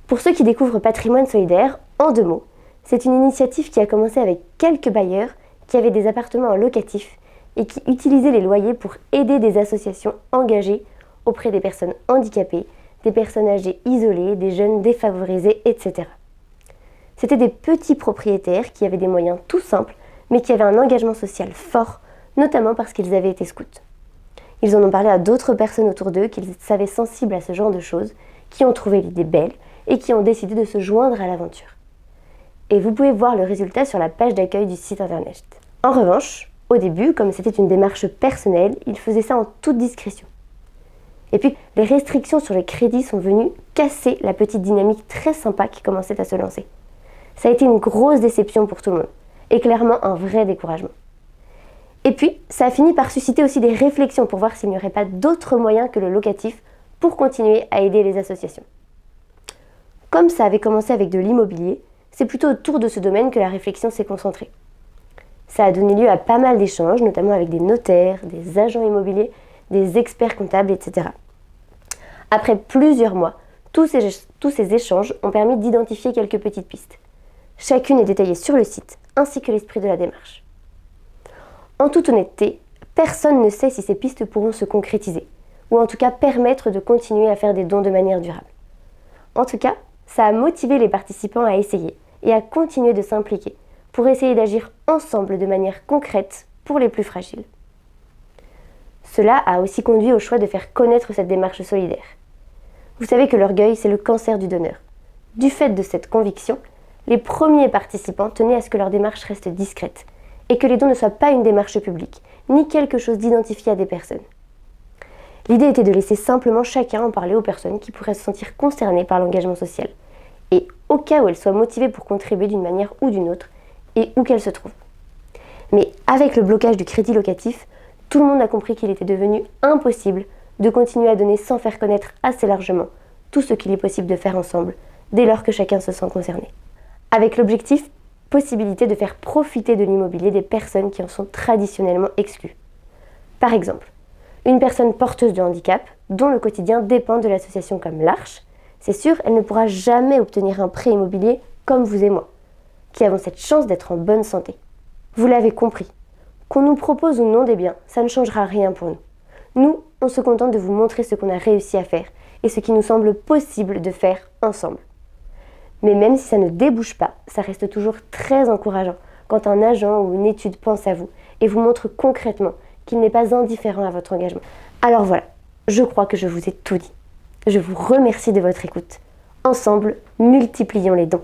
Pour ceux qui découvrent Patrimoine solidaire, en 2 mots, c'est une initiative qui a commencé avec quelques bailleurs qui avaient des appartements en locatif et qui utilisaient les loyers pour aider des associations engagées auprès des personnes handicapées, des personnes âgées isolées, des jeunes défavorisés, etc. C'étaient des petits propriétaires qui avaient des moyens tout simples, mais qui avaient un engagement social fort, notamment parce qu'ils avaient été scouts. Ils en ont parlé à d'autres personnes autour d'eux qu'ils savaient sensibles à ce genre de choses, qui ont trouvé l'idée belle et qui ont décidé de se joindre à l'aventure. Et vous pouvez voir le résultat sur la page d'accueil du site internet. En revanche, au début, comme c'était une démarche personnelle, ils faisaient ça en toute discrétion. Et puis, les restrictions sur les crédits sont venues casser la petite dynamique très sympa qui commençait à se lancer. Ça a été une grosse déception pour tout le monde, et clairement un vrai découragement. Et puis, ça a fini par susciter aussi des réflexions pour voir s'il n'y aurait pas d'autres moyens que le locatif pour continuer à aider les associations. Comme ça avait commencé avec de l'immobilier, c'est plutôt autour de ce domaine que la réflexion s'est concentrée. Ça a donné lieu à pas mal d'échanges, notamment avec des notaires, des agents immobiliers, des experts comptables, etc. Après plusieurs mois, tous ces échanges ont permis d'identifier quelques petites pistes. Chacune est détaillée sur le site, ainsi que l'esprit de la démarche. En toute honnêteté, personne ne sait si ces pistes pourront se concrétiser, ou en tout cas permettre de continuer à faire des dons de manière durable. En tout cas, ça a motivé les participants à essayer et à continuer de s'impliquer pour essayer d'agir ensemble de manière concrète pour les plus fragiles. Cela a aussi conduit au choix de faire connaître cette démarche solidaire. Vous savez que l'orgueil, c'est le cancer du donneur. Du fait de cette conviction, les premiers participants tenaient à ce que leur démarche reste discrète et que les dons ne soient pas une démarche publique, ni quelque chose d'identifié à des personnes. L'idée était de laisser simplement chacun en parler aux personnes qui pourraient se sentir concernées par l'engagement social, et au cas où elles soient motivées pour contribuer d'une manière ou d'une autre, et où qu'elles se trouvent. Mais avec le blocage du crédit locatif, tout le monde a compris qu'il était devenu impossible de continuer à donner sans faire connaître assez largement tout ce qu'il est possible de faire ensemble, dès lors que chacun se sent concerné. Avec l'objectif, possibilité de faire profiter de l'immobilier des personnes qui en sont traditionnellement exclues. Par exemple, une personne porteuse de handicap, dont le quotidien dépend de l'association comme l'Arche, c'est sûr, elle ne pourra jamais obtenir un prêt immobilier comme vous et moi, qui avons cette chance d'être en bonne santé. Vous l'avez compris, qu'on nous propose ou non des biens, ça ne changera rien pour nous. Nous, on se contente de vous montrer ce qu'on a réussi à faire et ce qui nous semble possible de faire ensemble. Mais même si ça ne débouche pas, ça reste toujours très encourageant quand un agent ou une étude pense à vous et vous montre concrètement qu'il n'est pas indifférent à votre engagement. Alors voilà, je crois que je vous ai tout dit. Je vous remercie de votre écoute. Ensemble, multiplions les dons.